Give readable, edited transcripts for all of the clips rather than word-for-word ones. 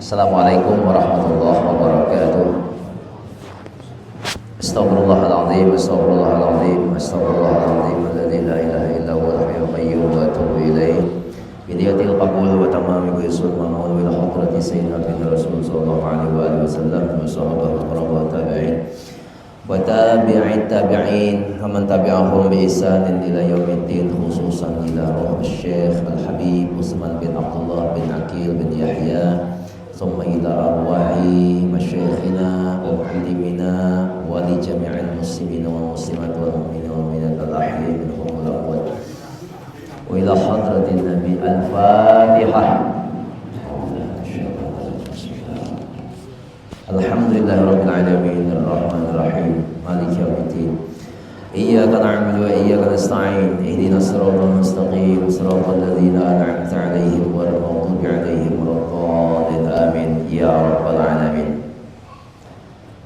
Assalamualaikum warahmatullahi wabarakatuh. Astaghfirullahaladzim, astaghfirullahaladzim, astaghfirullahaladzim, alladzi la ilaha illa huwal hayyul qayyum wa atubu ilaih. Bidiyatil qabul wa tamami bisul mamun wa hadrati sayyidina Rasul sallallahu alaihi wasallam wa sahabatul kiram wa tabi'in wa tabi'it tabi'in wa man tabi'ahum bi ihsanin ila yaumiddin, khususan ila ruh Syekh Al-Habib Utsman bin Abdullah bin Aqil bin Yahya, thumma ila arwahi masyayikhina wa muallimina wa li jami'il muslimina wa muslimat wal mu'minina wal mu'minat al-ahya'i minhum wal amwat wa ila hadratin nabi. Al-Fatihah. Alhamdulillahirabbil alamin arrahmanir rahim maliki yaumiddin. Iyyaka na'budu wa iyyaka nasta'in ihdinas siratal mustaqim siratal ladzina an'amta 'alaihim ghairil maghdubi 'alaihim waladdallin amin ya rabbal alamin.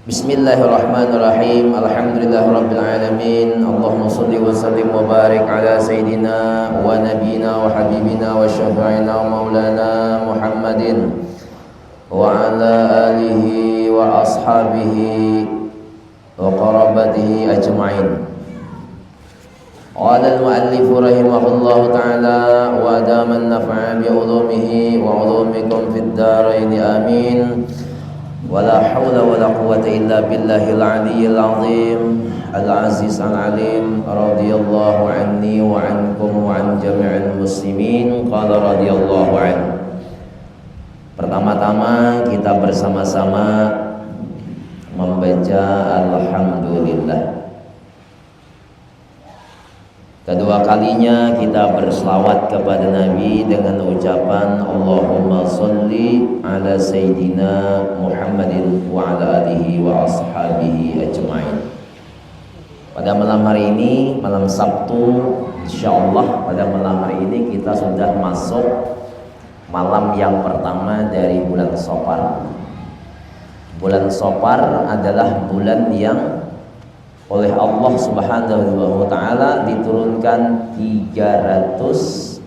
Bismillahirrahmanirrahim. Alhamdulillahirabbil alamin. Allahumma shalli wa sallim wa barik ala sayidina wa nabiyyina wa habibina wa syafi'ina wa maulana Muhammadin wa ala alihi wa ashabihi wa qarabatihi ajma'in. Qala al-muallif rahimahullahu ta'ala wa adama an-naf'a bi ulumihi wa ulumikum fid dharain amin. Wala hawla wala quwwata illa billahil aliyyil azim al-aziz al-alim radhiyallahu anni wa ankum wa an jami'il muslimin. Qala radhiyallahu anhu. Pertama-tama kita bersama-sama membaca alhamdulillah. Kedua kalinya kita berselawat kepada Nabi dengan ucapan Allahumma sholli ala sayyidina Muhammadin wa ala alihi wa ashabihi ajma'in. Pada malam hari ini, malam Sabtu, insyaallah pada malam hari ini kita sudah masuk malam yang pertama dari bulan Safar. Bulan Safar adalah bulan yang oleh Allah Subhanahu wa taala diturunkan 313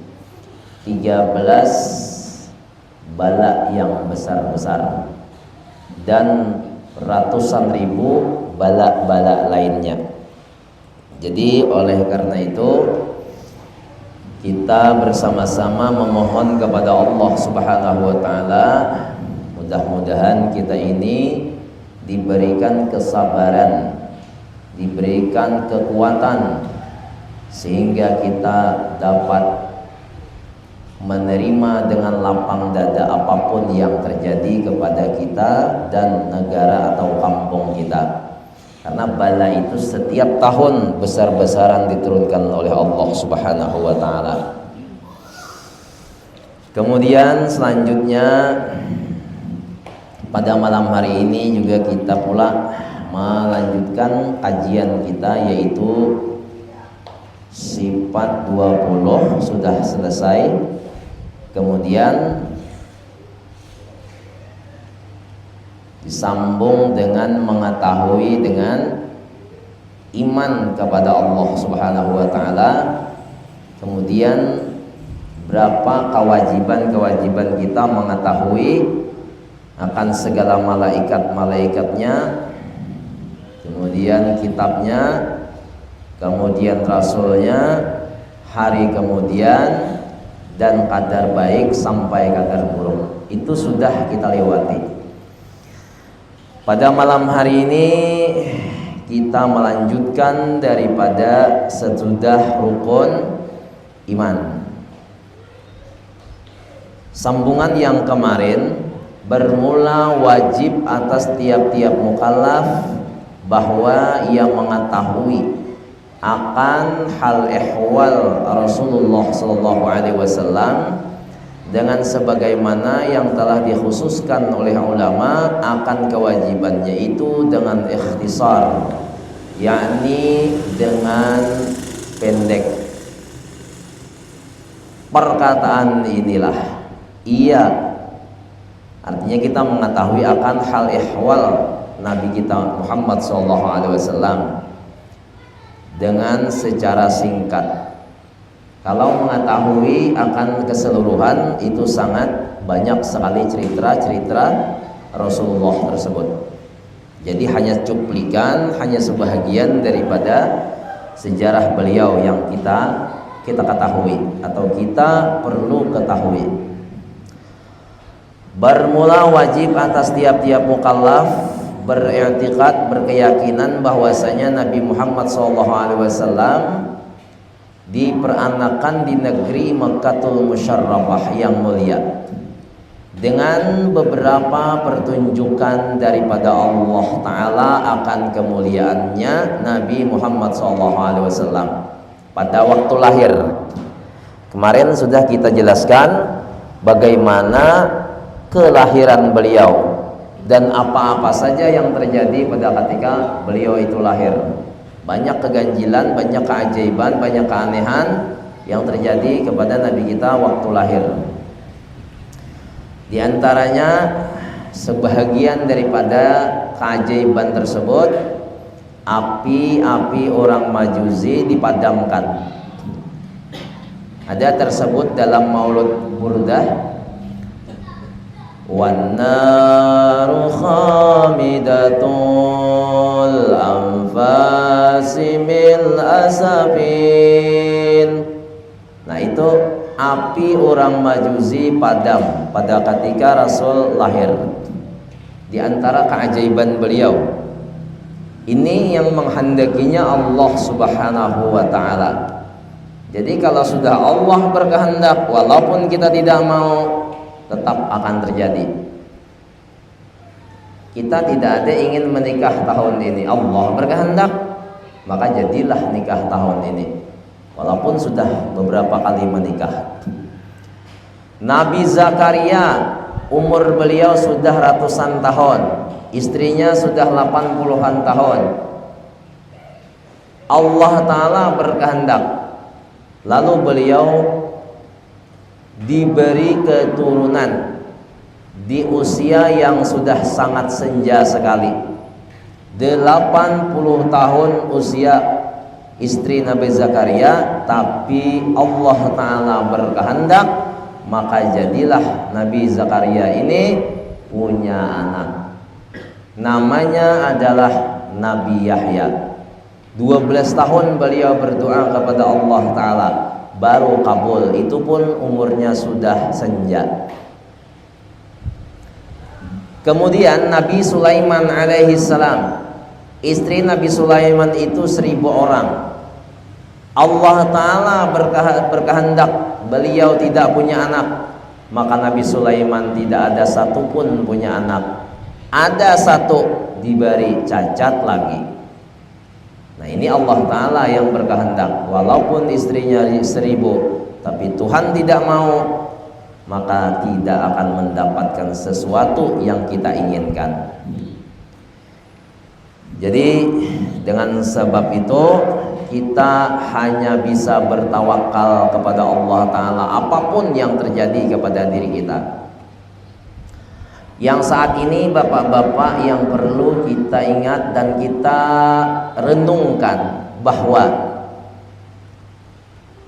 bala yang besar-besar dan ratusan ribu bala-bala lainnya. Jadi oleh karena itu kita bersama-sama memohon kepada Allah Subhanahu wa taala, mudah-mudahan kita ini diberikan kesabaran, diberikan kekuatan sehingga kita dapat menerima dengan lapang dada apapun yang terjadi kepada kita dan negara atau kampung kita. Karena bala itu setiap tahun besar-besaran diturunkan oleh Allah Subhanahu wa taala. Kemudian selanjutnya pada malam hari ini juga kita pula melanjutkan kajian kita, yaitu sifat 20 sudah selesai. Kemudian disambung dengan mengetahui dengan iman kepada Allah Subhanahu wa taala. Kemudian berapa kewajiban-kewajiban kita mengetahui akan segala malaikat-malaikatnya, kemudian kitabnya, kemudian rasulnya, hari kemudian, dan kadar baik sampai kadar buruk. Itu sudah kita lewati. Pada malam hari ini kita melanjutkan daripada sesudah rukun iman. Sambungan yang kemarin bermula wajib atas tiap-tiap mukallaf bahwa ia mengetahui akan hal ihwal Rasulullah sallallahu alaihi wasallam dengan sebagaimana yang telah dikhususkan oleh ulama akan kewajibannya itu dengan ikhtisar, yakni dengan pendek. Perkataan inilah iya, artinya kita mengetahui akan hal ihwal Nabi kita Muhammad SAW dengan secara singkat. Kalau mengetahui akan keseluruhan itu sangat banyak sekali cerita-cerita Rasulullah tersebut. Jadi hanya cuplikan, hanya sebahagian daripada sejarah beliau yang kita ketahui atau kita perlu ketahui. Bermula wajib atas tiap-tiap mukallaf beriktikad, berkeyakinan bahwasanya Nabi Muhammad SAW diperanakan di negeri Mekkatul Musyarrafah yang mulia dengan beberapa pertunjukan daripada Allah Ta'ala akan kemuliaannya Nabi Muhammad SAW pada waktu lahir. Kemarin sudah kita jelaskan bagaimana kelahiran beliau dan apa-apa saja yang terjadi pada ketika beliau itu lahir. Banyak keganjilan, banyak keajaiban, banyak keanehan yang terjadi kepada Nabi kita waktu lahir. Di antaranya sebahagian daripada keajaiban tersebut, api-api orang Majusi dipadamkan. Ada tersebut dalam Maulud Burdah, wan naru khamidatul anfasi mil asafin. Nah, itu api orang Majusi padam pada ketika Rasul lahir. Di antara keajaiban beliau ini yang menghendakinya Allah Subhanahu wa ta'ala. Jadi kalau sudah Allah berkehendak, walaupun kita tidak mau, tetap akan terjadi. Kita tidak ada ingin menikah tahun ini, Allah berkehendak maka jadilah nikah tahun ini, walaupun sudah beberapa kali menikah. Nabi Zakaria, umur beliau sudah ratusan tahun, istrinya sudah 80-an tahun. Allah Ta'ala berkehendak, lalu beliau diberi keturunan di usia yang sudah sangat senja sekali. 80 tahun usia istri Nabi Zakaria, tapi Allah Ta'ala berkehendak maka jadilah Nabi Zakaria ini punya anak. Namanya adalah Nabi Yahya. 12 tahun beliau berdoa kepada Allah Ta'ala, baru kabul, itu pun umurnya sudah senja. Kemudian Nabi Sulaiman alaihi salam, istri Nabi Sulaiman itu 1000 orang. Allah Ta'ala berkehendak beliau tidak punya anak, maka Nabi Sulaiman tidak ada satupun punya anak. Ada satu diberi cacat lagi. Nah, ini Allah Ta'ala yang berkehendak. Walaupun istrinya 1000, tapi Tuhan tidak mau, maka tidak akan mendapatkan sesuatu yang kita inginkan. Jadi dengan sebab itu kita hanya bisa bertawakal kepada Allah Ta'ala apapun yang terjadi kepada diri kita. Yang saat ini bapak-bapak yang perlu kita ingat dan kita renungkan bahwa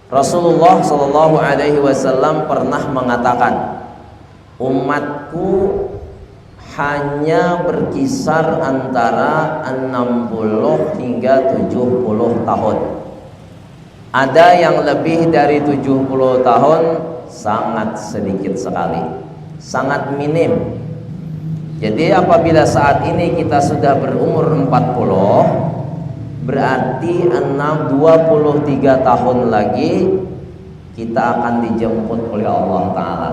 Rasulullah SAW pernah mengatakan, umatku hanya berkisar antara 60 hingga 70 tahun. Ada yang lebih dari 70 tahun, sangat sedikit sekali, sangat minim. Jadi apabila saat ini kita sudah berumur 40, berarti 23 tahun lagi kita akan dijemput oleh Allah Ta'ala.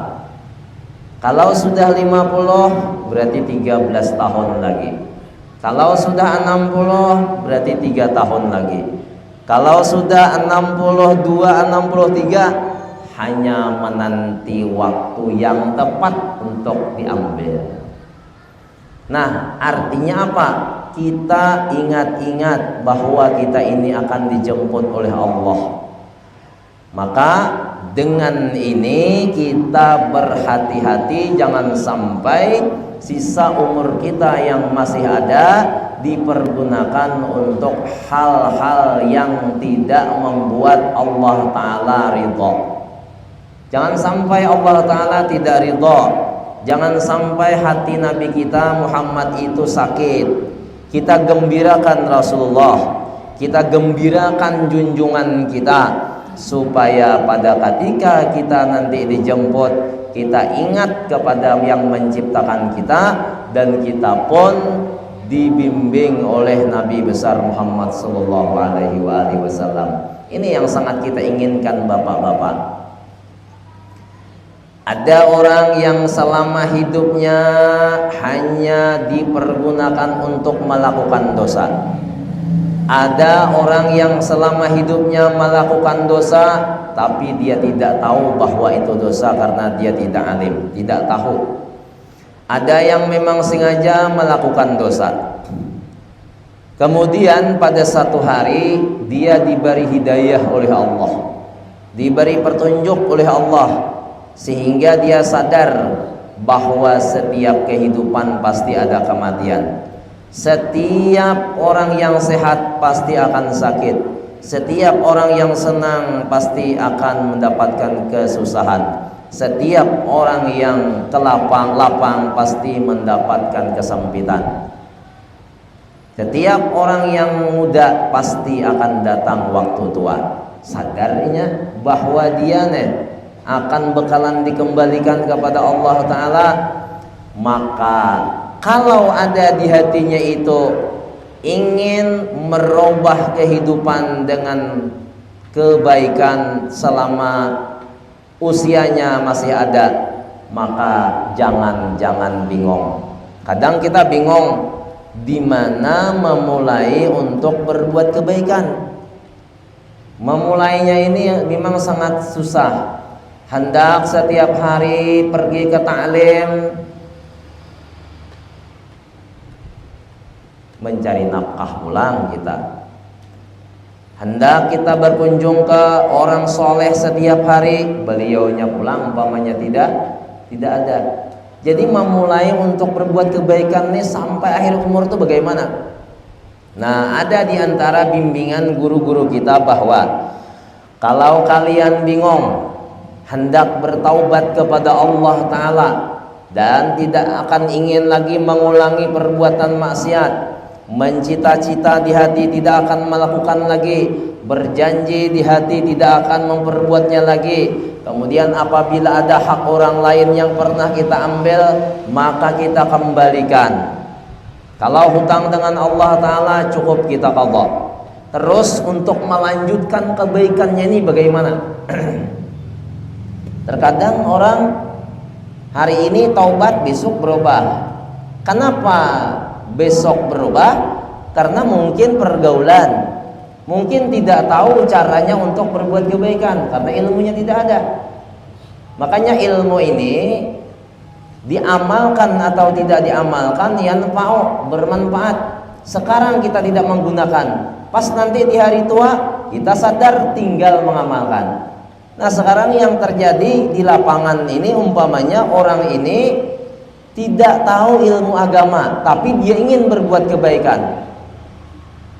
Kalau sudah 50, berarti 13 tahun lagi. Kalau sudah 60, berarti 3 tahun lagi. Kalau sudah 62, 63, hanya menanti waktu yang tepat untuk diambil. Nah, artinya apa? Kita ingat-ingat bahwa kita ini akan dijemput oleh Allah. Maka dengan ini kita berhati-hati jangan sampai sisa umur kita yang masih ada dipergunakan untuk hal-hal yang tidak membuat Allah Ta'ala ridha. Jangan sampai Allah Ta'ala tidak ridha. Jangan sampai hati Nabi kita Muhammad itu sakit. Kita gembirakan Rasulullah, kita gembirakan junjungan kita, supaya pada ketika kita nanti dijemput, kita ingat kepada yang menciptakan kita, dan kita pun dibimbing oleh Nabi besar Muhammad sallallahu alaihi wasallam. Ini yang sangat kita inginkan bapak-bapak. Ada orang yang selama hidupnya hanya dipergunakan untuk melakukan dosa. Ada orang yang selama hidupnya melakukan dosa, tapi dia tidak tahu bahwa itu dosa karena dia tidak alim, tidak tahu. Ada yang memang sengaja melakukan dosa. Kemudian pada satu hari dia diberi hidayah oleh Allah, diberi petunjuk oleh Allah, sehingga dia sadar bahwa setiap kehidupan pasti ada kematian. Setiap orang yang sehat pasti akan sakit. Setiap orang yang senang pasti akan mendapatkan kesusahan. Setiap orang yang lapang pasti mendapatkan kesempitan. Setiap orang yang muda pasti akan datang waktu tua. Sadarnya bahwa dia akan bakalan dikembalikan kepada Allah Ta'ala, maka kalau ada di hatinya itu ingin merubah kehidupan dengan kebaikan selama usianya masih ada, maka jangan bingung. Kadang kita bingung di mana memulai untuk berbuat kebaikan. Memulainya ini memang sangat susah. Hendak setiap hari pergi ke ta'lim, mencari nafkah pulang kita. Hendak kita berkunjung ke orang soleh setiap hari, beliaunya pulang umpamanya tidak ada. Jadi memulai untuk berbuat kebaikan ini sampai akhir umur itu bagaimana? Nah, ada di antara bimbingan guru-guru kita bahwa kalau kalian bingung hendak bertaubat kepada Allah Ta'ala dan tidak akan ingin lagi mengulangi perbuatan maksiat, mencita-cita di hati tidak akan melakukan lagi, berjanji di hati tidak akan memperbuatnya lagi, kemudian apabila ada hak orang lain yang pernah kita ambil, maka kita kembalikan. Kalau hutang dengan Allah Ta'ala cukup kita qadha. Terus untuk melanjutkan kebaikannya ini bagaimana? Terkadang orang hari ini taubat, besok berubah. Kenapa besok berubah? Karena mungkin pergaulan, mungkin tidak tahu caranya untuk berbuat kebaikan karena ilmunya tidak ada. Makanya ilmu ini diamalkan atau tidak diamalkan yanfa'u, bermanfaat. Sekarang kita tidak menggunakan, pas nanti di hari tua kita sadar tinggal mengamalkan. Nah, sekarang yang terjadi di lapangan ini umpamanya orang ini tidak tahu ilmu agama, tapi dia ingin berbuat kebaikan.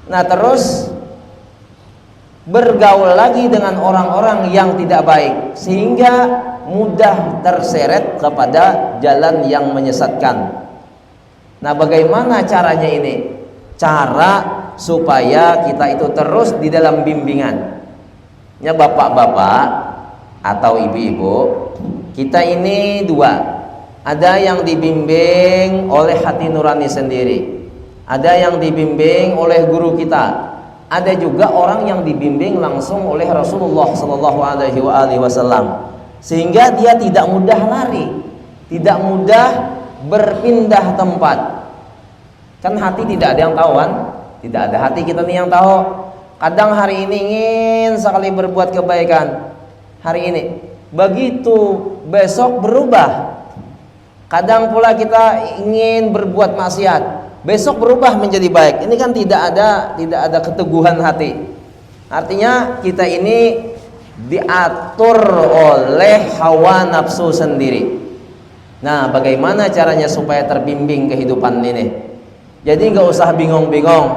Nah, terus bergaul lagi dengan orang-orang yang tidak baik, sehingga mudah terseret kepada jalan yang menyesatkan. Nah, bagaimana caranya ini? Cara supaya kita itu terus di dalam bimbingan. Ya, bapak-bapak atau ibu-ibu, kita ini dua. Ada yang dibimbing oleh hati nurani sendiri, ada yang dibimbing oleh guru kita, ada juga orang yang dibimbing langsung oleh Rasulullah Sallallahu Alaihi Wasallam, sehingga dia tidak mudah lari, tidak mudah berpindah tempat. Kan hati tidak ada yang tahu kan? Tidak ada hati kita nih yang tahu. Kadang hari ini ingin sekali berbuat kebaikan, hari ini, begitu besok berubah. Kadang pula kita ingin berbuat maksiat, besok berubah menjadi baik. Ini kan tidak ada keteguhan hati. Artinya kita ini diatur oleh hawa nafsu sendiri. Nah, bagaimana caranya supaya terbimbing kehidupan ini? Jadi nggak usah bingung-bingung.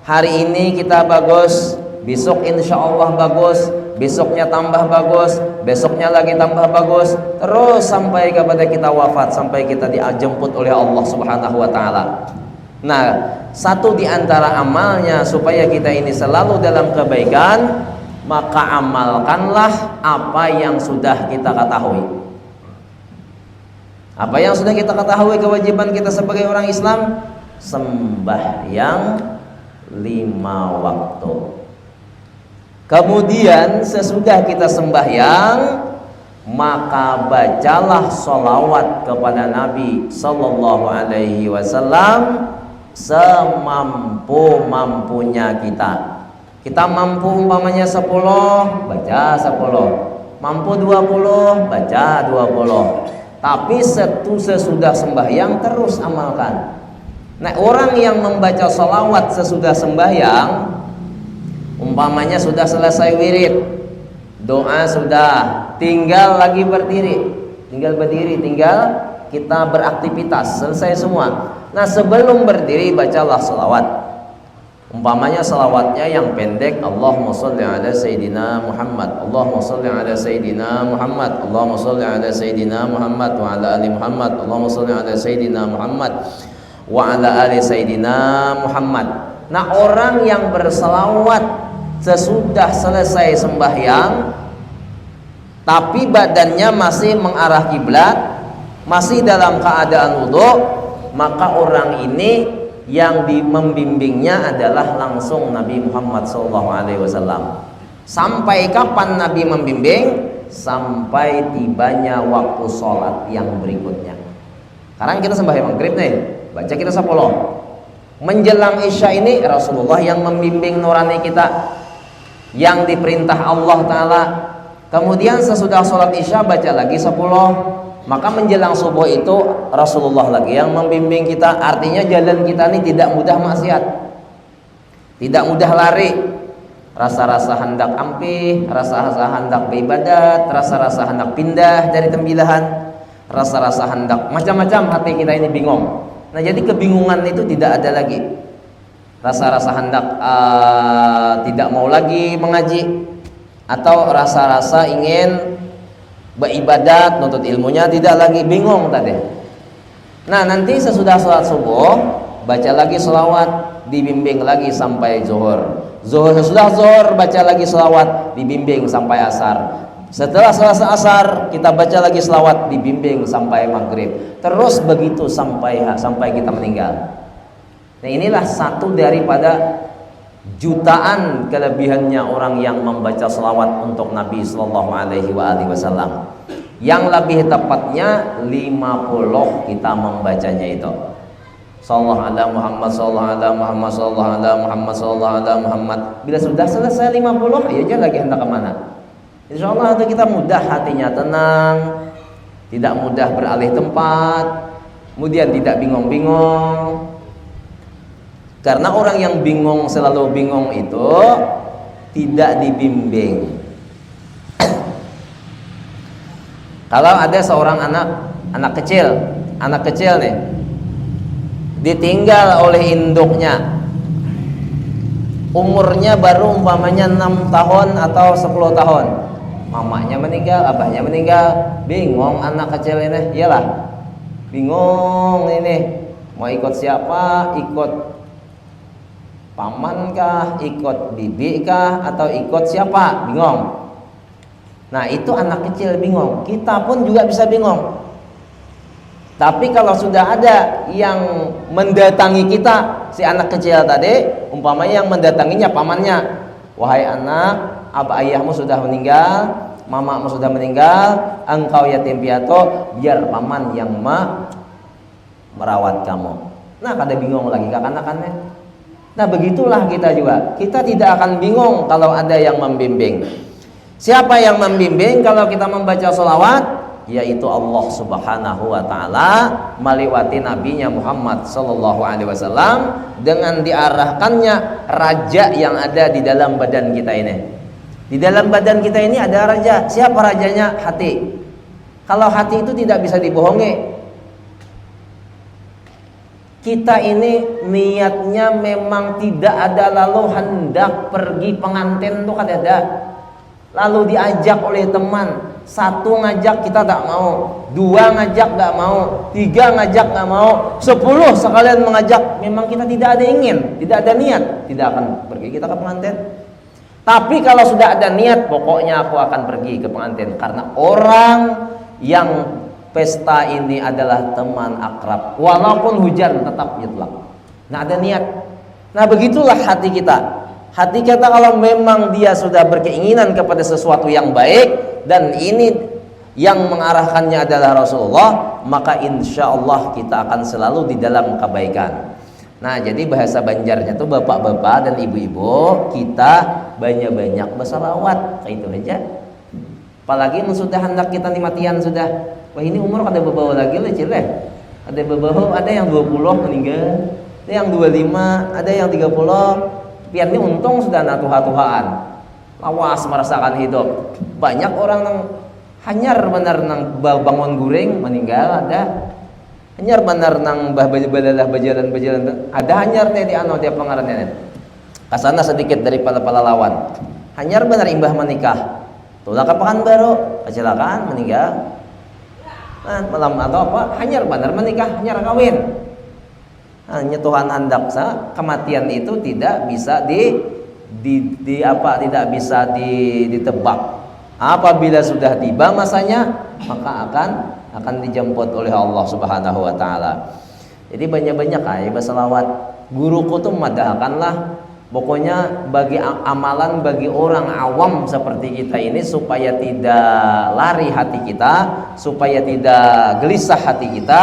Hari ini kita bagus, besok insya Allah bagus, besoknya tambah bagus, besoknya lagi tambah bagus, terus sampai kepada kita wafat, sampai kita dijemput oleh Allah Subhanahu wa Ta'ala. Nah, satu di antara amalnya supaya kita ini selalu dalam kebaikan, maka amalkanlah apa yang sudah kita ketahui. Apa yang sudah kita ketahui kewajiban kita sebagai orang Islam? Sembahyang 5 waktu. Kemudian sesudah kita sembahyang, maka bacalah sholawat kepada Nabi Sallallahu Alaihi Wasallam semampu-mampunya kita. Kita mampu umpamanya 10, baca 10. Mampu 20, baca 20. Tapi sesudah sembahyang terus amalkan. Nah, orang yang membaca sholawat sesudah sembahyang, umpamanya sudah selesai wirid, doa sudah, tinggal lagi berdiri, tinggal kita beraktivitas, selesai semua. Nah, sebelum berdiri bacalah sholawat. Umpamanya salawatnya yang pendek, Allahumma sholli ala Sayyidina Muhammad, Allahumma sholli ala Sayyidina Muhammad, Allahumma sholli ala Sayyidina Muhammad wa ala ali Muhammad, Allahumma sholli ala Sayyidina Muhammad wa ala ali Sayyidina Muhammad. Nah, orang yang berselawat sesudah selesai sembahyang tapi badannya masih mengarah kiblat, masih dalam keadaan wudu, maka orang ini yang membimbingnya adalah langsung Nabi Muhammad SAW. Sampai kapan Nabi membimbing? Sampai tibanya waktu sholat yang berikutnya. Sekarang kita sembahyang maghrib nih, baca kita 10. Menjelang isya ini Rasulullah yang membimbing nurani kita, yang diperintah Allah Ta'ala. Kemudian sesudah sholat isya baca lagi 10. Maka menjelang subuh itu Rasulullah lagi yang membimbing kita. Artinya jalan kita ini tidak mudah maksiat, tidak mudah lari. Rasa-rasa hendak ampih, rasa-rasa hendak beribadat, rasa-rasa hendak pindah dari tembilahan, rasa-rasa hendak macam-macam, hati kita ini bingung. Nah, jadi kebingungan itu tidak ada lagi. Rasa-rasa hendak tidak mau lagi mengaji, atau rasa-rasa ingin beribadat, nuntut ilmunya tidak lagi, bingung tadi. Nah, nanti sesudah sholat subuh baca lagi sholawat, dibimbing lagi sampai zuhur. Sesudah zuhur baca lagi sholawat, dibimbing sampai asar. Setelah selesai asar kita baca lagi sholawat, dibimbing sampai maghrib. Terus begitu sampai kita meninggal. Nah, inilah satu daripada jutaan kelebihannya orang yang membaca selawat untuk Nabi Sallallahu Alaihi Wasallam. Yang lebih tepatnya 50 kita membacanya itu. Sallallahu ala Muhammad, sallallahu ala Muhammad, sallallahu ala Muhammad, sallallahu ala Muhammad. Bila sudah selesai 50, aja lagi hendak kemana? Insya Allah itu kita mudah hatinya tenang, tidak mudah beralih tempat, kemudian tidak bingung-bingung. Karena orang yang bingung, selalu bingung itu tidak dibimbing. Kalau ada seorang anak kecil nih, ditinggal oleh induknya, umurnya baru umpamanya 6 tahun atau 10 tahun, mamanya meninggal, abahnya meninggal, bingung anak kecil ini, iyalah, bingung ini, mau ikut siapa, ikut paman kah, ikut bibi kah, atau ikut siapa, bingung. Nah, itu anak kecil bingung, kita pun juga bisa bingung. Tapi kalau sudah ada yang mendatangi kita, si anak kecil tadi, umpamanya yang mendatanginya pamannya, wahai anak, ayahmu sudah meninggal, mamamu sudah meninggal, engkau yatim piatu, biar paman yang merawat kamu. Nah, kada bingung lagi kekanak-kanaknya. Nah, begitulah kita juga. Kita tidak akan bingung kalau ada yang membimbing. Siapa yang membimbing kalau kita membaca sholawat? Yaitu Allah Subhanahu wa Ta'ala melewati nabinya Muhammad Sallallahu Alaihi Wasallam dengan diarahkannya raja yang ada di dalam badan kita ini. Di dalam badan kita ini ada raja. Siapa rajanya? Hati. Kalau hati itu tidak bisa dibohongi. Kita ini niatnya memang tidak ada, lalu hendak pergi pengantin tuh kan ada. Lalu diajak oleh teman, satu ngajak kita tak mau, dua ngajak gak mau, tiga ngajak gak mau, 10 sekalian mengajak, memang kita tidak ada ingin, tidak ada niat, tidak akan pergi kita ke pengantin. Tapi kalau sudah ada niat, pokoknya aku akan pergi ke pengantin, karena orang yang pesta ini adalah teman akrab, walaupun hujan tetap yutlaq. Nah, ada niat. Nah, begitulah hati kita. Hati kita kalau memang dia sudah berkeinginan kepada sesuatu yang baik, dan ini yang mengarahkannya adalah Rasulullah, maka insya Allah kita akan selalu di dalam kebaikan. Nah, jadi bahasa Banjarnya tuh bapak-bapak dan ibu-ibu, kita banyak-banyak bersalawat, kayak itu aja. Apalagi sudah hendak kita nimatian sudah, wah ini umur ada beberapa lagi lah cileh. Ada beberapa, ada yang 20 meninggal, ada yang 25, ada yang 30. Pian ini untung sudah natuha-tuhaan, lawas merasakan hidup. Banyak orang yang hanyar benar nang bangun guring meninggal ada. Hanyar benar nang balalah bajalan-bajalan ada, hanyar teh di anu tiap pengarannya. Kasana sedikit dari para lawan. Hanyar benar imbah menikah. Tulah ke Pekanbaru, kecelakaan meninggal. Malam atau apa? Hanyar benar menikah, hanyar kawin. Hanya Tuhan hendak kematian itu tidak bisa tidak bisa ditebak. Apabila sudah tiba masanya, maka akan dijemput oleh Allah Subhanahu wa taala. Jadi banyak-banyak aja berselawat. Guruku tuh madahkanlah, pokoknya bagi amalan bagi orang awam seperti kita ini, supaya tidak lari hati kita, supaya tidak gelisah hati kita,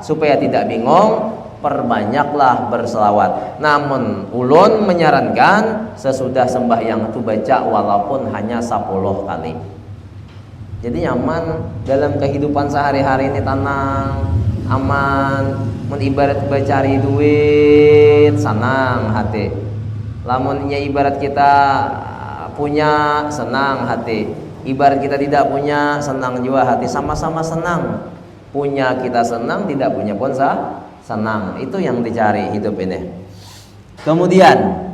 supaya tidak bingung, perbanyaklah berselawat. Namun ulun menyarankan sesudah sembahyang itu baca walaupun hanya 10 kali. Jadi nyaman dalam kehidupan sehari-hari ini, tenang, aman. Mun ibarat cari duit, senang hati. Lamunnya ibarat kita punya, senang hati. Ibarat kita tidak punya, senang juga hati. Sama-sama senang. Punya kita senang, tidak punya pun senang. Itu yang dicari hidup ini. Kemudian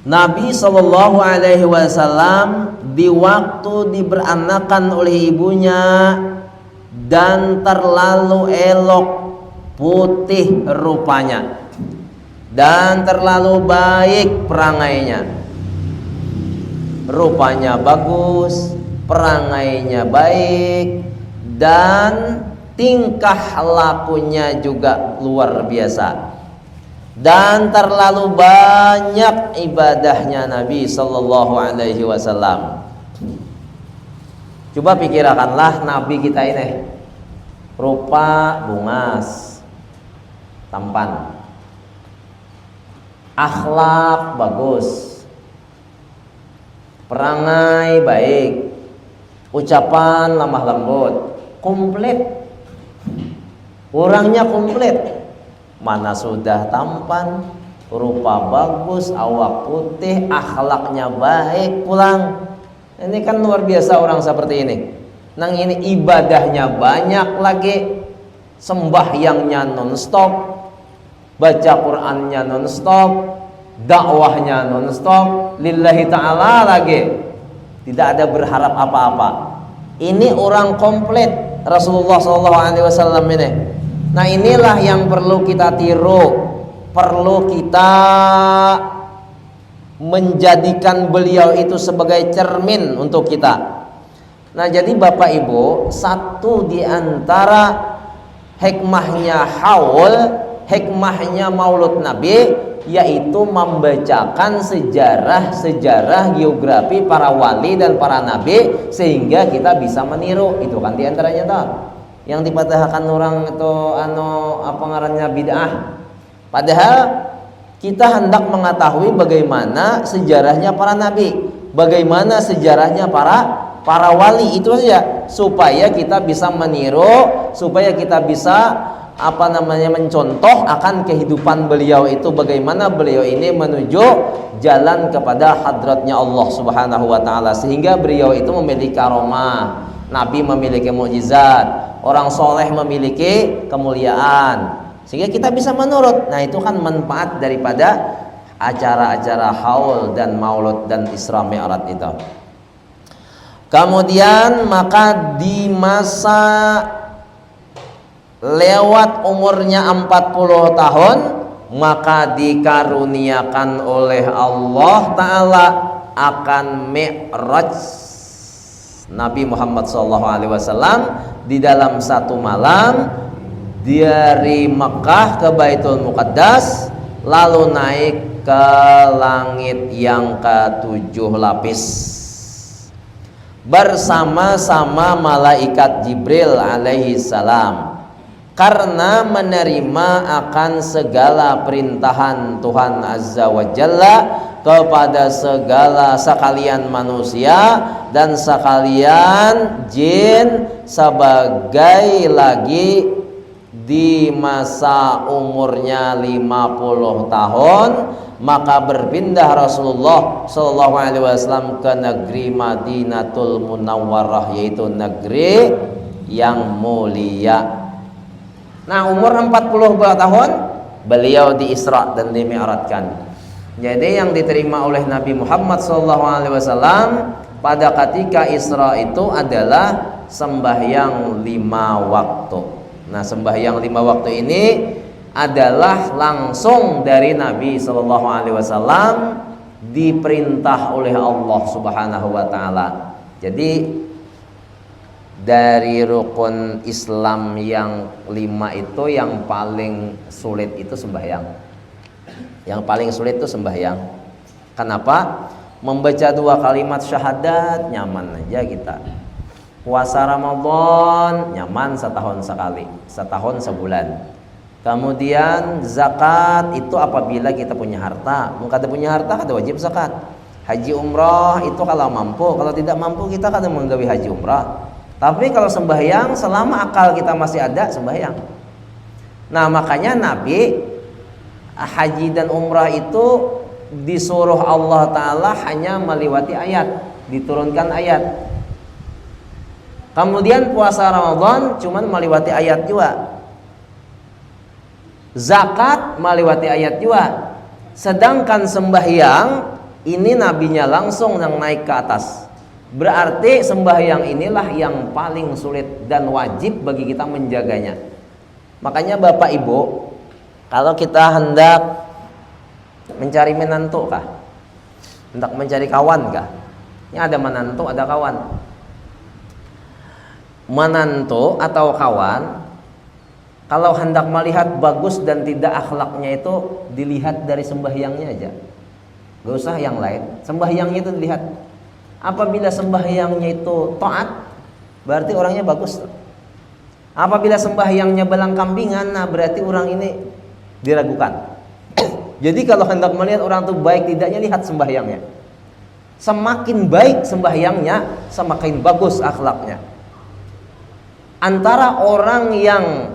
Nabi Shallallahu Alaihi Wasallam di waktu diberanakan oleh ibunya dan terlalu elok putih rupanya dan terlalu baik perangainya, rupanya bagus, perangainya baik, dan tingkah lakunya juga luar biasa. Dan terlalu banyak ibadahnya Nabi Sallallahu Alaihi Wasallam. Coba pikirkanlah Nabi kita ini, rupa bungas, tampan, akhlak bagus, perangai baik, ucapan lemah lembut, komplit, orangnya komplit. Mana sudah tampan, rupa bagus, awak putih, akhlaknya baik pulang. Ini kan luar biasa orang seperti ini. Nang ini ibadahnya banyak lagi, sembahyangnya non-stop, baca Qur'annya non-stop, dakwahnya non-stop, lillahi ta'ala lagi. Tidak ada berharap apa-apa. Ini orang komplit Rasulullah SAW ini. Nah, inilah yang perlu kita tiru, perlu kita menjadikan beliau itu sebagai cermin untuk kita. Nah, jadi Bapak Ibu, satu di antara hikmahnya haul, hikmahnya Maulud Nabi, yaitu membacakan sejarah-sejarah geografi para wali dan para nabi sehingga kita bisa meniru. Itu kan di antaranya toh yang dipatahkan orang itu apa ngarannya bid'ah. Padahal kita hendak mengetahui bagaimana sejarahnya para nabi, bagaimana sejarahnya para para wali, itu saja, supaya kita bisa meniru, supaya kita bisa mencontoh akan kehidupan beliau itu, bagaimana beliau ini menuju jalan kepada hadratnya Allah Subhanahu wa taala, sehingga beliau itu memiliki karomah, nabi memiliki mukjizat, orang soleh memiliki kemuliaan, sehingga kita bisa menurut. Nah, itu kan manfaat daripada acara-acara haul dan maulud dan Isra Mi'raj itu. Kemudian maka di masa lewat umurnya 40 tahun, maka dikaruniakan oleh Allah Ta'ala akan Mi'raj Nabi Muhammad SAW di dalam satu malam dari Mekah ke Baitul Muqaddas, lalu naik ke langit yang ke-7 lapis bersama-sama malaikat Jibril alaihi salam, karena menerima akan segala perintahan Tuhan Azza wa Jalla kepada sekalian manusia dan sekalian jin, sebagai lagi di masa umurnya 50 tahun, maka berpindah Rasulullah Shallallahu Alaihi Wasallam ke negeri Madinatul Munawwarah, yaitu negeri yang mulia. Nah, umur 40 tahun beliau di Isra dan di Mi'rajkan. Jadi yang diterima oleh Nabi Muhammad SAW pada ketika Isra itu adalah sembahyang 5 waktu. Nah, sembahyang 5 waktu ini adalah langsung dari Nabi SAW diperintah oleh Allah Subhanahu wa taala. Jadi dari rukun Islam yang 5 itu yang paling sulit itu sembahyang. Yang paling sulit itu sembahyang. Kenapa? Membaca 2 kalimat syahadat nyaman aja kita. Puasa Ramadan nyaman setahun sekali, setahun sebulan. Kemudian zakat itu apabila kita punya harta. Kada punya harta kada wajib zakat. Haji umrah itu kalau mampu, kalau tidak mampu kita kada menggawi haji umrah. Tapi kalau sembahyang, selama akal kita masih ada, sembahyang. Nah, makanya Nabi haji dan umrah itu disuruh Allah Ta'ala hanya melewati ayat, diturunkan ayat. Kemudian puasa Ramadan cuman melewati ayat juga. Zakat melewati ayat juga. Sedangkan sembahyang ini nabinya langsung yang naik ke atas. Berarti sembahyang inilah yang paling sulit dan wajib bagi kita menjaganya. Makanya Bapak Ibu, kalau kita hendak mencari menantu kah? Hendak mencari kawan kah? Ini ada menantu, ada kawan. Menantu atau kawan, kalau hendak melihat bagus dan tidak akhlaknya itu dilihat dari sembahyangnya aja. Gak usah yang lain. Sembahyangnya itu dilihat. Apabila sembahyangnya itu taat, berarti orangnya bagus. Apabila sembahyangnya belang kambingan, nah berarti orang ini diragukan. Jadi kalau hendak melihat orang itu baik tidaknya, lihat sembahyangnya. Semakin baik sembahyangnya, semakin bagus akhlaknya. Antara orang yang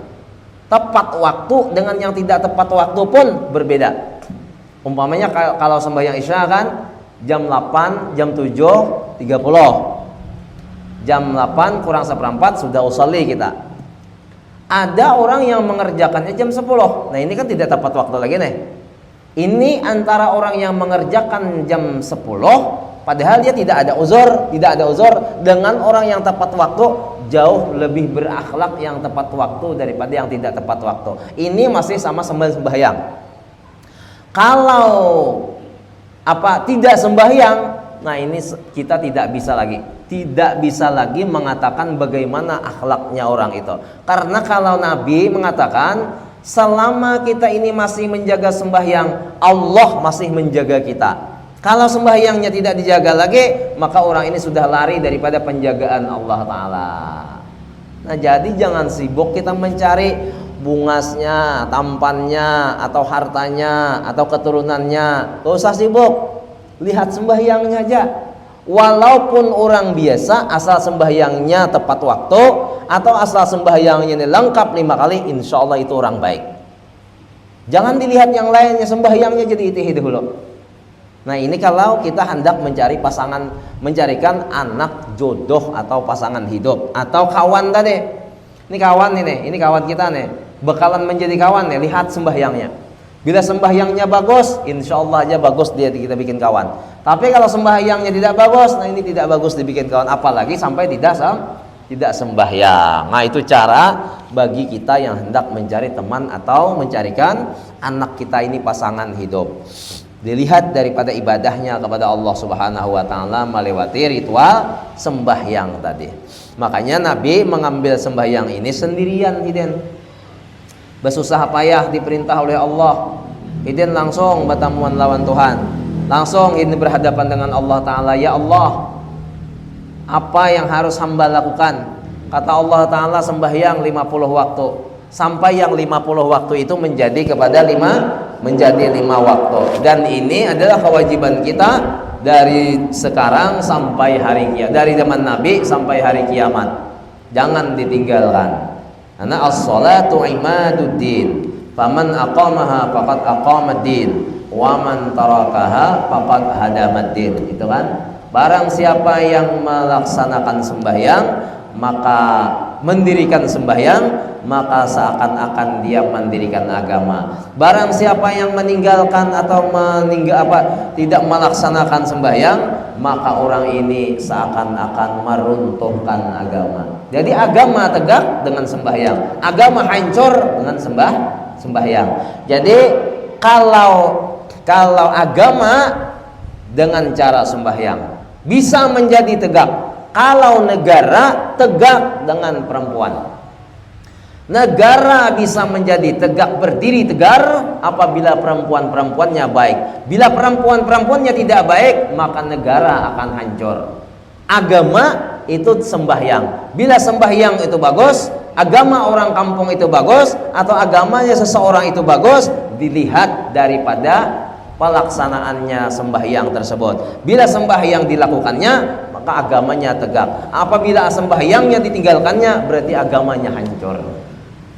tepat waktu dengan yang tidak tepat waktu pun berbeda. Umpamanya kalau sembahyang Isya kan jam 8, jam 7.30. Jam 8 kurang seperempat sudah usolli kita. Ada orang yang mengerjakannya jam 10. Nah, ini kan tidak tepat waktu lagi nih. Ini antara orang yang mengerjakan jam 10 padahal dia tidak ada uzur dengan orang yang tepat waktu, jauh lebih berakhlak yang tepat waktu daripada yang tidak tepat waktu. Ini masih sama sembahyang. Kalau tidak sembahyang, nah ini kita tidak bisa lagi mengatakan bagaimana akhlaknya orang itu. Karena kalau Nabi mengatakan selama kita ini masih menjaga sembahyang, Allah masih menjaga kita. Kalau sembahyangnya tidak dijaga lagi, maka orang ini sudah lari daripada penjagaan Allah Ta'ala. Nah, jadi jangan sibuk kita mencari bungasnya, tampannya, atau hartanya, atau keturunannya. Gak usah sibuk, lihat sembahyangnya aja. Walaupun orang biasa, asal sembahyangnya tepat waktu atau asal sembahyangnya ini lengkap 5 kali, insya Allah itu orang baik. Jangan dilihat yang lainnya, sembahyangnya jadi itu dulu. Nah ini kalau kita hendak mencari pasangan, mencarikan anak jodoh atau pasangan hidup atau kawan tadi. Ini kawan ini kawan kita nih, bakalan menjadi kawan nih, lihat sembahyangnya. Bila sembahyangnya bagus, insya Allah aja bagus dia kita bikin kawan. Tapi kalau sembahyangnya tidak bagus, nah ini tidak bagus dibikin kawan, apalagi sampai tidak sembahyang. Nah itu cara bagi kita yang hendak mencari teman atau mencarikan anak kita ini pasangan hidup. Dilihat daripada ibadahnya kepada Allah Subhanahu wa taala melewati ritual sembahyang tadi. Makanya Nabi mengambil sembahyang ini sendirian hidden. Bersusah payah diperintah oleh Allah, hidden langsung bertamuan lawan Tuhan, langsung ini berhadapan dengan Allah Ta'ala. Ya Allah, apa yang harus hamba lakukan? Kata Allah Ta'ala, sembahyang 50 waktu, sampai yang 50 waktu itu menjadi kepada 5 waktu. Dan ini adalah kewajiban kita dari sekarang sampai hari kiamat, dari zaman Nabi sampai hari kiamat. Jangan ditinggalkan. Karena as-salatu imaduddin, faman aqamaha faqad aqamaddin, wa man tarakaha faqad hadamaddin. Itu kan, barang siapa yang melaksanakan sembahyang, maka mendirikan sembahyang, maka seakan-akan dia mendirikan agama. Barang siapa yang meninggalkan atau tidak melaksanakan sembahyang, maka orang ini seakan-akan meruntuhkan agama. Jadi agama tegak dengan sembahyang, agama hancur dengan sembahyang. Jadi kalau agama dengan cara sembahyang bisa menjadi tegak, kalau negara tegak dengan perempuan. Negara bisa menjadi tegak, berdiri tegar apabila perempuan-perempuannya baik. Bila perempuan-perempuannya tidak baik, maka negara akan hancur. Agama itu sembahyang. Bila sembahyang itu bagus, agama orang kampung itu bagus, atau agamanya seseorang itu bagus, dilihat daripada pelaksanaannya sembahyang tersebut. Bila sembahyang dilakukannya, maka agamanya tegak. Apabila sembahyangnya ditinggalkannya, berarti agamanya hancur.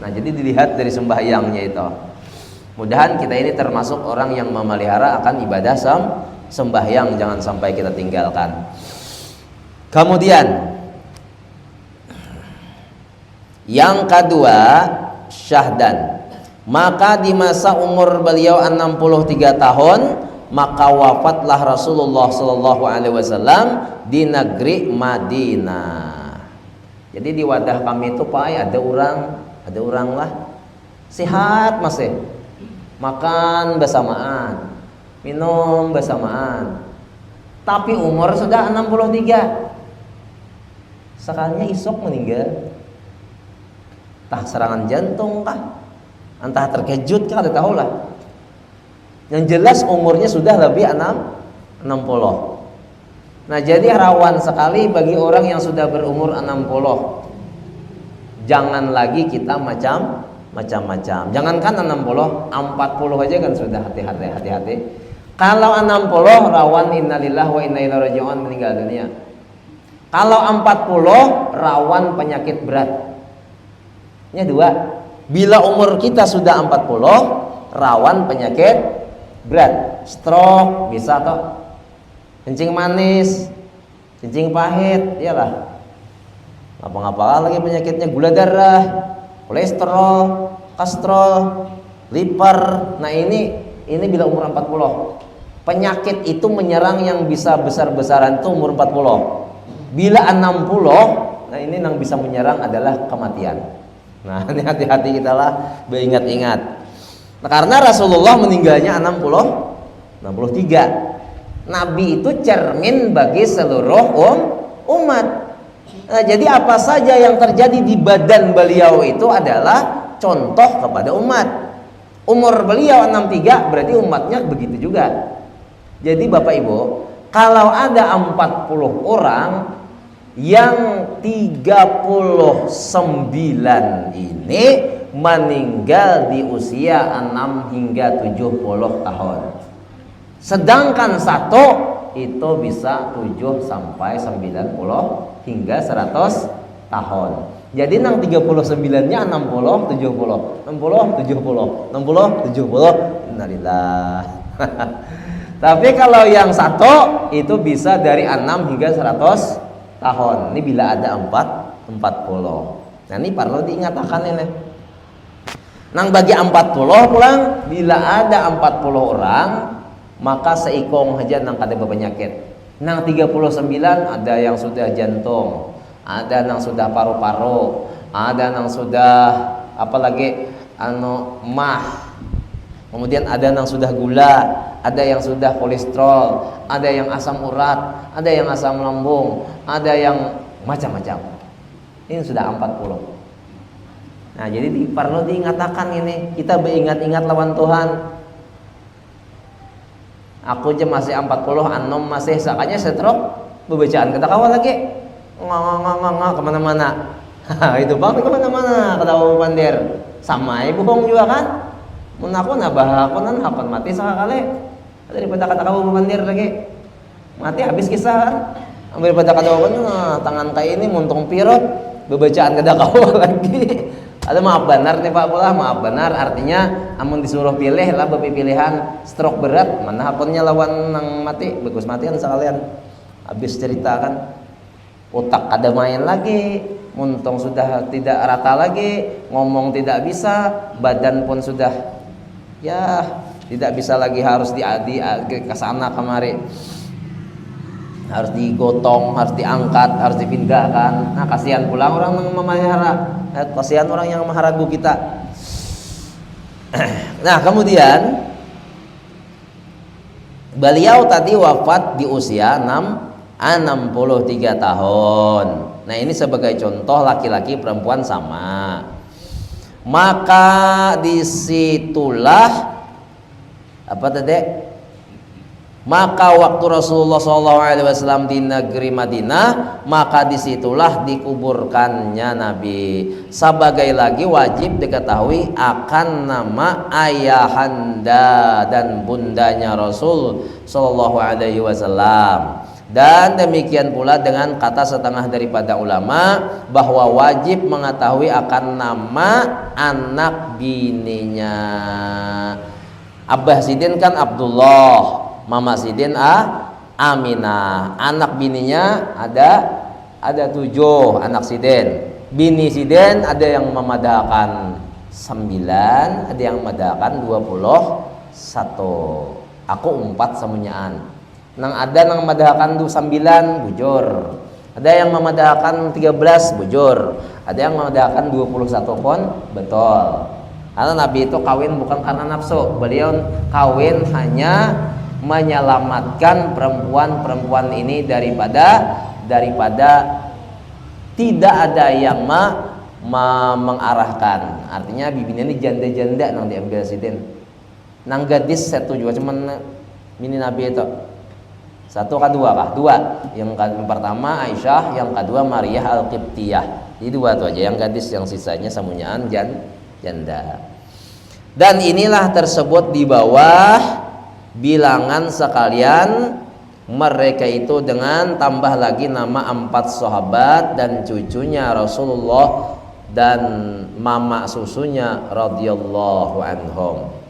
Nah, jadi dilihat dari sembahyangnya itu. Mudahan kita ini termasuk orang yang memelihara akan ibadah sembahyang, jangan sampai kita tinggalkan. Kemudian yang kedua, syahdan. Maka di masa umur beliau 63 tahun, maka wafatlah Rasulullah Shallallahu Alaihi Wasallam di negeri Madinah. Jadi di wadah kami itu Pak, ada orang lah sehat masih, makan bersamaan, minum bersamaan, tapi umur sudah 63. Sekalinya isok meninggal, entah serangan jantung kah, entah terkejut kah, tidak tahu lah. Yang jelas umurnya sudah lebih 60. Nah jadi rawan sekali bagi orang yang sudah berumur 60. Jangan lagi kita macam-macam. Jangankan 60, 40 aja kan sudah hati-hati. Kalau 60 rawan innalillahi wa inna ilaihi raji'un, meninggal dunia. Kalau 40 rawan penyakit berat. Ini dua. Bila umur kita sudah 40, rawan penyakit berat. Stroke bisa toh. Kencing manis, kencing pahit, iyalah. Apa-apa lagi penyakitnya, gula darah, kolesterol, liver. Nah ini bila umur 40. Penyakit itu menyerang yang bisa besar-besaran itu umur 40. Bila 60, nah ini yang bisa menyerang adalah kematian. Nah ini hati-hati kita lah, beringat-ingat. Nah, karena Rasulullah meninggalnya 63. Nabi itu cermin bagi seluruh umat. Nah, jadi apa saja yang terjadi di badan beliau itu adalah contoh kepada umat. Umur beliau 63, berarti umatnya begitu juga. Jadi Bapak Ibu, kalau ada 40 orang, yang 39 ini meninggal di usia 6 hingga 70 tahun. Sedangkan satu itu bisa 7 sampai 90 hingga 100 tahun. Jadi nang 39-nya 60 70. 60 70. 60 70. Innalillah. Tapi kalau yang satu itu bisa dari 6 hingga 100 tahun. Ini bila ada 40. Nah ini perlu diingatkan ini. Nang bagi 40 pulang, bila ada 40 orang, maka seikong aja nang kada berpenyakit. Nang 39 ada yang sudah jantung, ada yang sudah paru-paru, ada yang sudah apalagi mah. Kemudian ada yang sudah gula, ada yang sudah kolesterol, ada yang asam urat, ada yang asam lambung, ada yang macam-macam. Ini sudah 40. Nah, jadi perlu diingatkan ini, kita beringat-ingat lawan Tuhan. Aku aja masih 40, anom masih sakanya stroke, bebacaan kata kawan lagi. Ngomong kemana-mana. Itu bang kemana-mana ketawa pandir sama ibu bong juga kan. Mun aku nabah aku nan hapan mati sekali daripada kata kamu pandir lagi mati habis kisah kan. Daripada kata kamu tangan kayak ini muntung pirot bebacaan kata kamu lagi. Ada maaf benar nih Pak Pula, maaf benar artinya amun disuruh pilih lah pilihan stroke berat mana hapunnya lawan nang mati bagus mati kan sekalian habis cerita kan. Otak kada main lagi, muntung sudah tidak rata lagi, ngomong tidak bisa, badan pun sudah ya tidak bisa lagi, harus di kesana kemari, harus digotong, harus diangkat, harus dipindahkan. Nah kasihan pula orang yang memelihara, kasihan orang yang mengharagu kita. Nah kemudian beliau tadi wafat di usia 63 tahun. Nah ini sebagai contoh laki-laki perempuan sama. Maka disitulah apa tadi? Maka waktu Rasulullah SAW di negeri Madinah, maka disitulah dikuburkannya Nabi. Sebagai lagi wajib diketahui akan nama ayahanda dan bundanya Rasul SAW. Dan demikian pula dengan kata setengah daripada ulama bahwa wajib mengetahui akan nama anak bininya. Abah Sidin kan Abdullah, Mama Sidin Aminah. Anak bininya ada 7 anak Sidin. Bini Sidin ada yang memadahkan 9, ada yang memadahkan 21. Aku 4 semuanyaan. Nang ada nang memadahkan 9 bujur, ada yang memadahkan 13 bujur, ada yang memadahkan 21 pun betul. Karena Nabi itu kawin bukan karena nafsu, beliau kawin hanya menyelamatkan perempuan-perempuan ini daripada tidak ada yang mengarahkan. Artinya bibinnya ini janda-janda nang diambil sidin, nang gadis satu juga cuman bini Nabi itu. Satu kah dua kah? 2. Yang pertama Aisyah, yang kedua Maryah Al-Qibtiyah. Jadi 2 tuh aja yang gadis, yang sisanya semuanyaan janda. Dan inilah tersebut di bawah bilangan sekalian mereka itu dengan tambah lagi nama 4 sahabat dan cucunya Rasulullah dan mama susunya radhiyallahu anhum.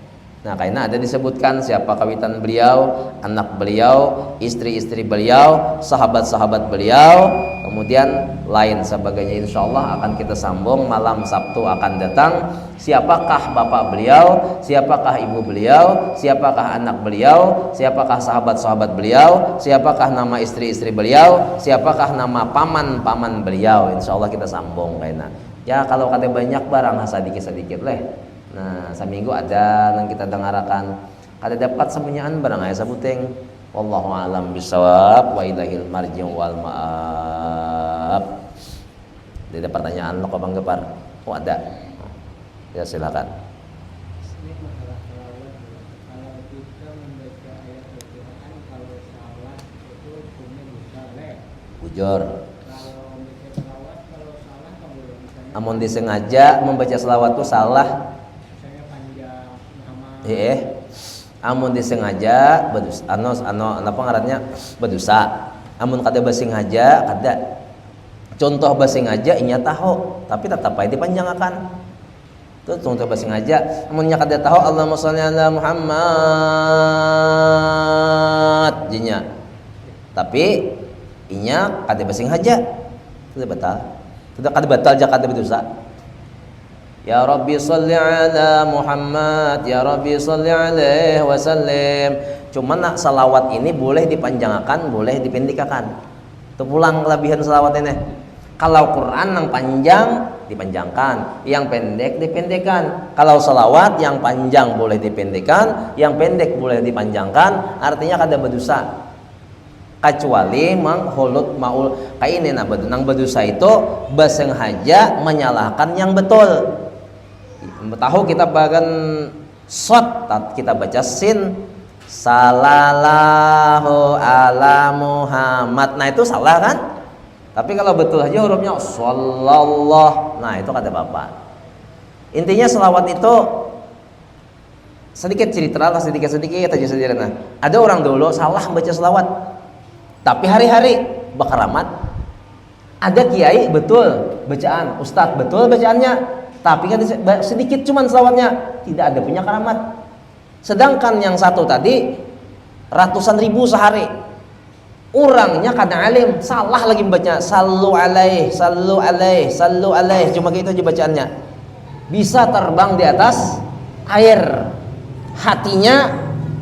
Nah, karena ada disebutkan siapa kawitan beliau, anak beliau, istri-istri beliau, sahabat-sahabat beliau, kemudian lain sebagainya. Insya Allah akan kita sambung malam Sabtu akan datang. Siapakah bapak beliau, siapakah ibu beliau, siapakah anak beliau, siapakah sahabat-sahabat beliau, siapakah nama istri-istri beliau, siapakah nama paman-paman beliau. Insya Allah kita sambung karena. Ya kalau kada banyak barang sedikit-sedikit leh. Nah, seminggu ada yang kita dengarkan. Kada dapat semuanyaan barang aya sabuting. Wallahu a'lam bishawab wa ilahil marji' wal ma'ab. Ada pertanyaan lo Bang Gepar? Oh ada. Ya silakan. Bujur. Amun disengaja membaca selawat itu salah. Amun disengaja berdosa, apa ngarannya berdosa. Amun kada basengaja kada. Contoh basengaja inya tahu, tapi tetap aja dipanjangkan. Itu contoh basengaja. Amunnya kada tahu Allahumma sholli ala Muhammad jinya. Tapi inya kada basengaja. Itu batal. Tidak kada batal ja kada berdosa. Ya Rabbi sholli ala Muhammad, Ya Rabbi sholli alaihi wasallim. Cuman nak salawat ini boleh dipanjangkan, boleh dipendekakan. Itu pulang kelebihan salawat ini. Kalau Quran yang panjang dipanjangkan, yang pendek dipendekkan. Kalau salawat yang panjang boleh dipendekkan, yang pendek boleh dipanjangkan. Artinya kada berdosa. Kecuali menghulut maul kainin nang berdosa itu basengaja menyalahkan yang betul. Tahu kita bagian shot kita baca sin salallahu ala Muhammad, nah itu salah kan? Tapi kalau betul aja hurufnya sallallahu, nah itu kata bapak. Intinya selawat itu sedikit cerita lah, sedikit aja sederhana. Ada orang dulu salah baca selawat, tapi hari-hari bakaramat. Ada kiai betul bacaan, ustadz betul bacaannya, tapi kan sedikit cuman selawatnya, tidak ada punya karamat. Sedangkan yang satu tadi ratusan ribu sehari, orangnya kada alim, salah lagi membaca sallu alaih, sallu alaih, sallu alaih, cuma gitu aja bacaannya. Bisa terbang di atas air. Hatinya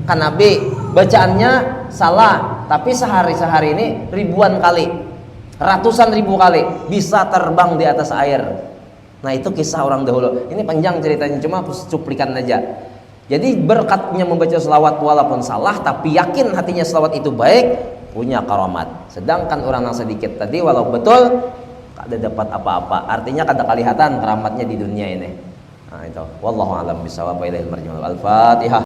kan nabi, bacaannya salah, tapi sehari ini ribuan kali, ratusan ribu kali bisa terbang di atas air. Nah itu kisah orang dahulu. Ini panjang ceritanya, cuma cuplikan aja. Jadi berkatnya membaca selawat walaupun salah, tapi yakin hatinya selawat itu baik, punya karamat. Sedangkan orang yang sedikit tadi walau betul kada dapat apa-apa. Artinya kada kelihatan keramatnya di dunia ini. Nah itu. Wallahu a'lam bishawab. Al-Fatihah.